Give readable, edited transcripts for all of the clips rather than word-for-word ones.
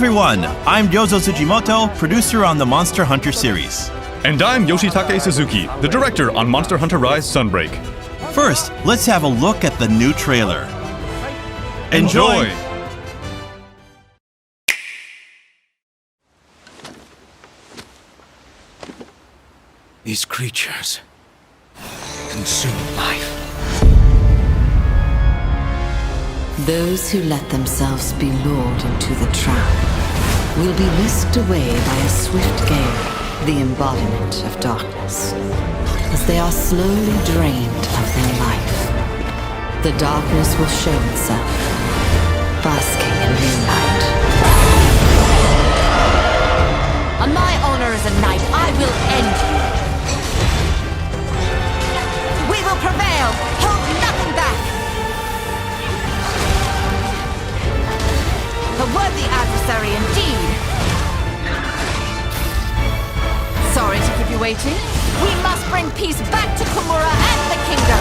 everyone, I'm Ryozo Tsujimoto, producer on the Monster Hunter series. And I'm Yoshitake Suzuki, the director on Monster Hunter Rise Sunbreak. First, let's have a look at the new trailer. Enjoy! These creatures consume life. Those who let themselves be lured into the trap will be whisked away by a swift gale, the embodiment of darkness, as they are slowly drained of their life. The darkness will show itself, basking in moonlight. On my honor as a knight, I will end you. We will prevail. Hold nothing back. A worthy adversary indeed. Sorry to keep you waiting. We must bring peace back to Komura and the kingdom.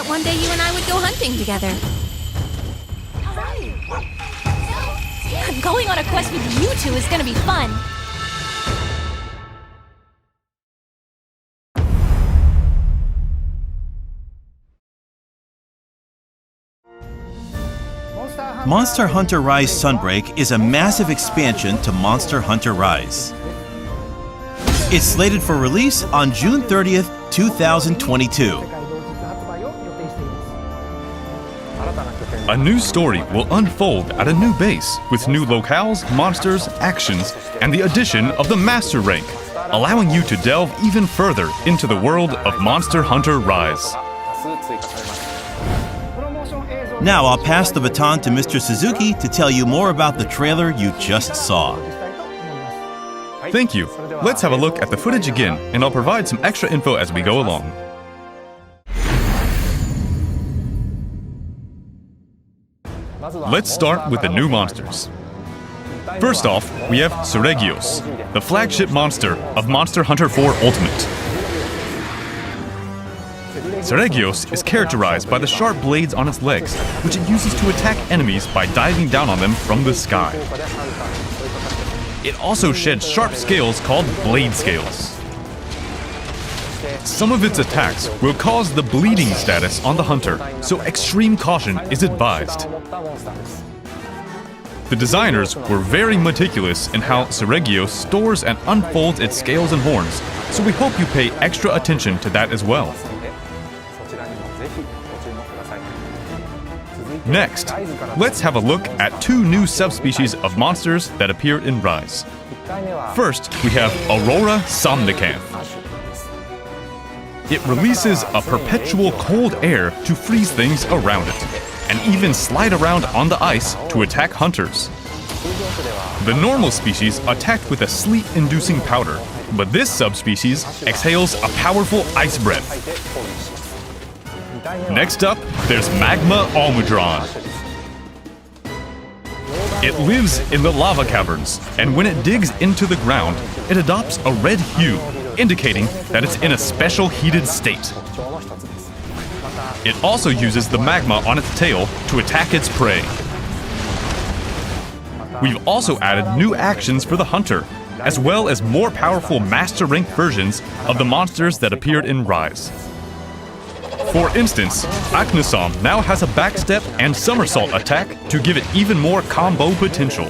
One day you and I would go hunting together. Going on a quest with you two is gonna be fun. Monster Hunter Rise Sunbreak is a massive expansion to Monster Hunter Rise. It's slated for release on June 30th, 2022. A new story will unfold at a new base, with new locales, monsters, actions, and the addition of the Master Rank, allowing you to delve even further into the world of Monster Hunter Rise. Now I'll pass the baton to Mr. Suzuki to tell you more about the trailer you just saw. Thank you. Let's have a look at the footage again, and I'll provide some extra info as we go along. Let's start with the new monsters. First off, we have Seregios, the flagship monster of Monster Hunter 4 Ultimate. Seregios is characterized by the sharp blades on its legs, which it uses to attack enemies by diving down on them from the sky. It also sheds sharp scales called blade scales. Some of its attacks will cause the bleeding status on the hunter, so extreme caution is advised. The designers were very meticulous in how Seregios stores and unfolds its scales and horns, so we hope you pay extra attention to that as well. Next, let's have a look at two new subspecies of monsters that appear in Rise. First, we have Aurora Somnicanth. It releases a perpetual cold air to freeze things around it, and even slide around on the ice to attack hunters. The normal species attacked with a sleet-inducing powder, but this subspecies exhales a powerful ice breath. Next up, there's Magma Almudron. It lives in the lava caverns, and when it digs into the ground, it adopts a red hue, indicating that it's in a special heated state. It also uses the magma on its tail to attack its prey. We've also added new actions for the hunter, as well as more powerful Master Rank versions of the monsters that appeared in Rise. For instance, Aknosom now has a backstep and somersault attack to give it even more combo potential.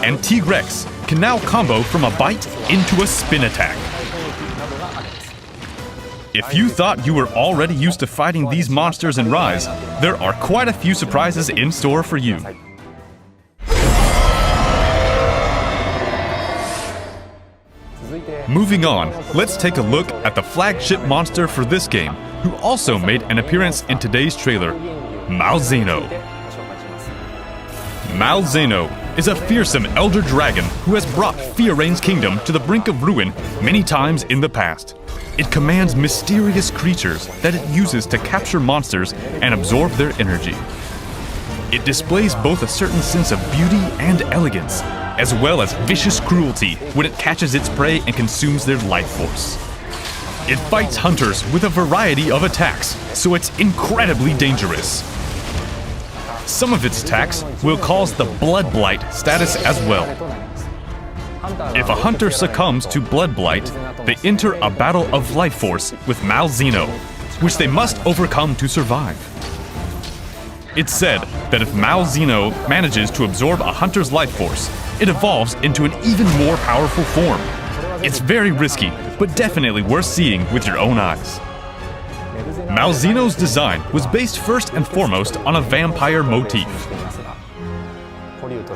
And T-Rex can now combo from a bite into a spin attack. If you thought you were already used to fighting these monsters in Rise, there are quite a few surprises in store for you. Moving on, let's take a look at the flagship monster for this game, who also made an appearance in today's trailer, Mauseino. Mauseino is a fearsome elder dragon who has brought Fioraine's kingdom to the brink of ruin many times in the past. It commands mysterious creatures that it uses to capture monsters and absorb their energy. It displays both a certain sense of beauty and elegance, as well as vicious cruelty when it catches its prey and consumes their life force. It fights hunters with a variety of attacks, so it's incredibly dangerous. Some of its attacks will cause the Blood Blight status as well. If a hunter succumbs to Blood Blight, they enter a battle of life force with Mauseino, which they must overcome to survive. It's said that if Mauseino manages to absorb a hunter's life force, it evolves into an even more powerful form. It's very risky, but definitely worth seeing with your own eyes. Mauseino's design was based first and foremost on a vampire motif.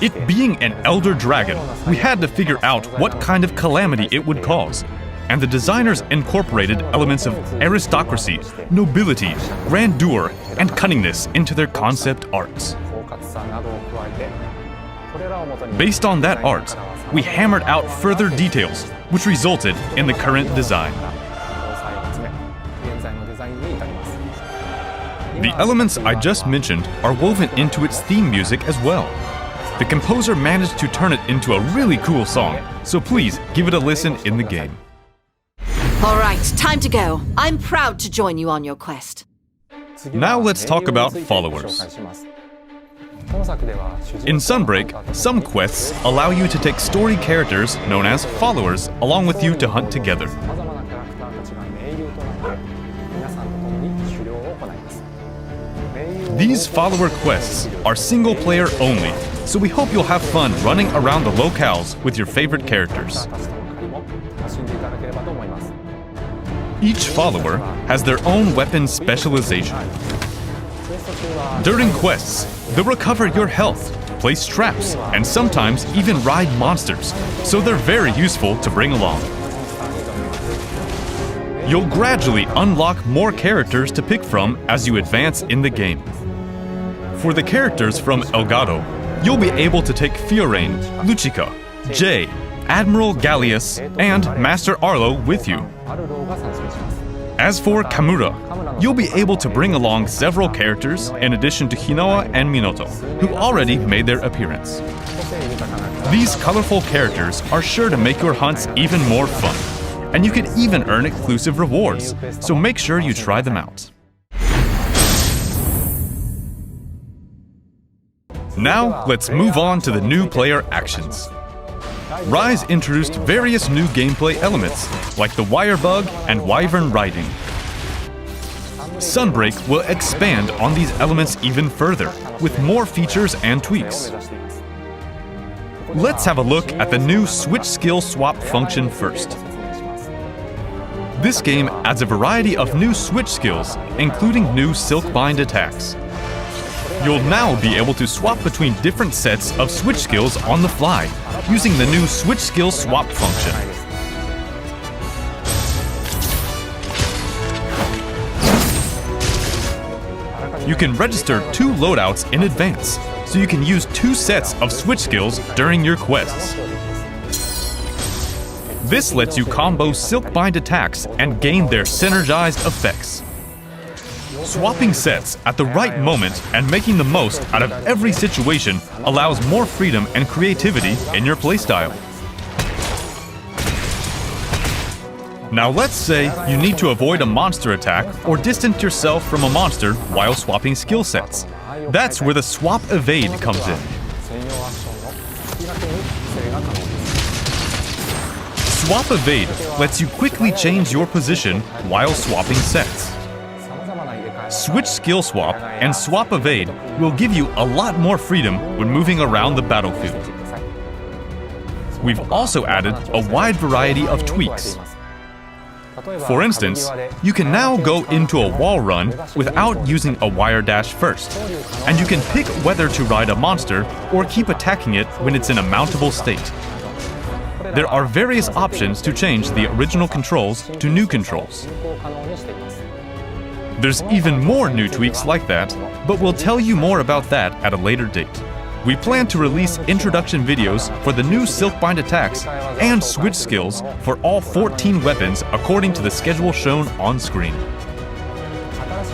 It being an elder dragon, we had to figure out what kind of calamity it would cause, and the designers incorporated elements of aristocracy, nobility, grandeur, and cunningness into their concept arts. Based on that art, we hammered out further details, which resulted in the current design. The elements I just mentioned are woven into its theme music as well. The composer managed to turn it into a really cool song, so please give it a listen in the game. All right, time to go. I'm proud to join you on your quest. Now let's talk about followers. In Sunbreak, some quests allow you to take story characters known as followers along with you to hunt together. These follower quests are single player only, so we hope you'll have fun running around the locales with your favorite characters. Each follower has their own weapon specialization. During quests, they'll recover your health, place traps, and sometimes even ride monsters, so they're very useful to bring along. You'll gradually unlock more characters to pick from as you advance in the game. For the characters from Elgato, you'll be able to take Fiorayne, Lucica, Jay, Admiral Gallius, and Master Arlo with you. As for Kamura, you'll be able to bring along several characters in addition to Hinoa and Minoto, who already made their appearance. These colorful characters are sure to make your hunts even more fun, and you can even earn exclusive rewards, so make sure you try them out. Now, let's move on to the new player actions. Rise introduced various new gameplay elements, like the wire bug and wyvern riding. Sunbreak will expand on these elements even further, with more features and tweaks. Let's have a look at the new switch skill swap function first. This game adds a variety of new switch skills, including new Silkbind attacks. You'll now be able to swap between different sets of switch skills on the fly, using the new switch skill swap function. You can register 2 loadouts in advance, so you can use 2 sets of switch skills during your quests. This lets you combo Silkbind attacks and gain their synergized effects. Swapping sets at the right moment and making the most out of every situation allows more freedom and creativity in your playstyle. Now let's say you need to avoid a monster attack or distance yourself from a monster while swapping skill sets. That's where the Swap Evade comes in. Swap Evade lets you quickly change your position while swapping sets. Switch Skill Swap and Swap Evade will give you a lot more freedom when moving around the battlefield. We've also added a wide variety of tweaks. For instance, you can now go into a wall run without using a wire dash first, and you can pick whether to ride a monster or keep attacking it when it's in a mountable state. There are various options to change the original controls to new controls. There's even more new tweaks like that, but we'll tell you more about that at a later date. We plan to release introduction videos for the new Silkbind attacks and switch skills for all 14 weapons according to the schedule shown on screen.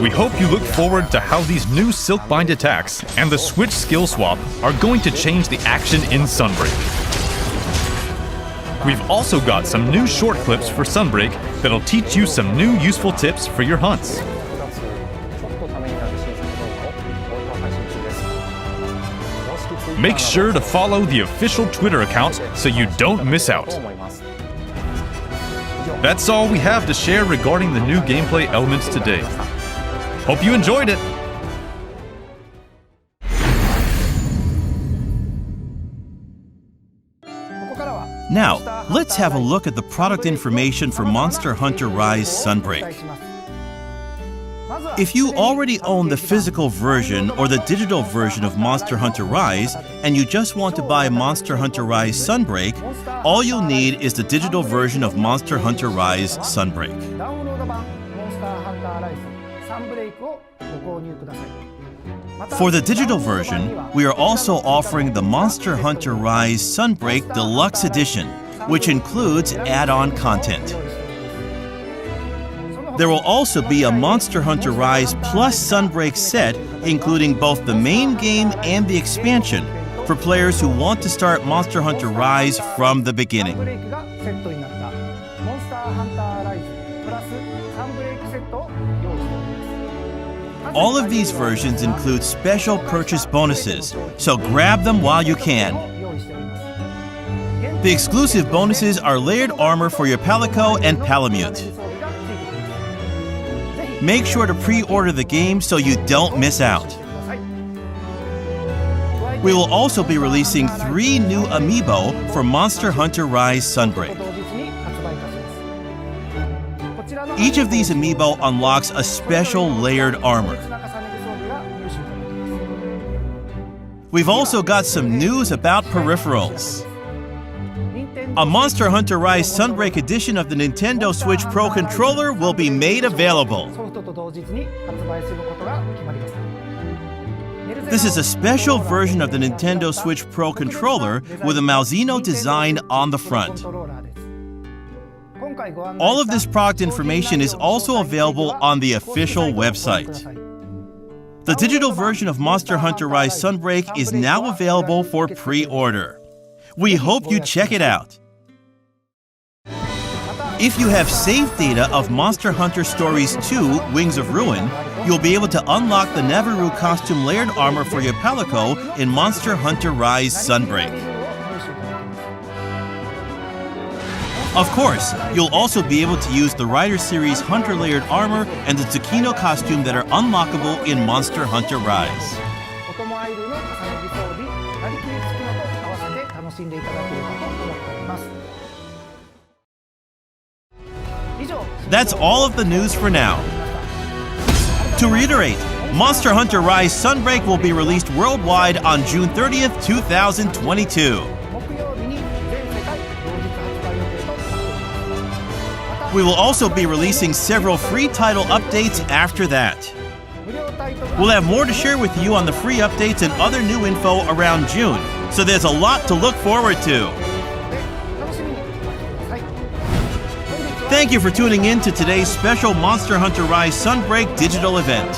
We hope you look forward to how these new Silkbind attacks and the switch skill swap are going to change the action in Sunbreak. We've also got some new short clips for Sunbreak that'll teach you some new useful tips for your hunts. Make sure to follow the official Twitter account so you don't miss out. That's all we have to share regarding the new gameplay elements today. Hope you enjoyed it! Now, let's have a look at the product information for Monster Hunter Rise Sunbreak. If you already own the physical version or the digital version of Monster Hunter Rise and you just want to buy Monster Hunter Rise Sunbreak, all you'll need is the digital version of Monster Hunter Rise Sunbreak. For the digital version, we are also offering the Monster Hunter Rise Sunbreak Deluxe Edition, which includes add-on content. There will also be a Monster Hunter Rise Plus Sunbreak set, including both the main game and the expansion, for players who want to start Monster Hunter Rise from the beginning. All of these versions include special purchase bonuses, so grab them while you can. The exclusive bonuses are layered armor for your Palico and Palamute. Make sure to pre-order the game so you don't miss out. We will also be releasing 3 new amiibo for Monster Hunter Rise Sunbreak. Each of these amiibo unlocks a special layered armor. We've also got some news about peripherals. A Monster Hunter Rise Sunbreak edition of the Nintendo Switch Pro controller will be made available. This is a special version of the Nintendo Switch Pro controller with a Mauseino design on the front. All of this product information is also available on the official website. The digital version of Monster Hunter Rise Sunbreak is now available for pre-order. We hope you check it out. If you have saved data of Monster Hunter Stories 2 Wings of Ruin, you'll be able to unlock the Naviru costume layered armor for your Palico in Monster Hunter Rise Sunbreak. Of course, you'll also be able to use the Rider Series Hunter layered armor and the Tsukino costume that are unlockable in Monster Hunter Rise. That's all of the news for now. To reiterate, Monster Hunter Rise Sunbreak will be released worldwide on June 30th, 2022. We will also be releasing several free title updates after that. We'll have more to share with you on the free updates and other new info around June, so there's a lot to look forward to. Thank you for tuning in to today's special Monster Hunter Rise Sunbreak digital event.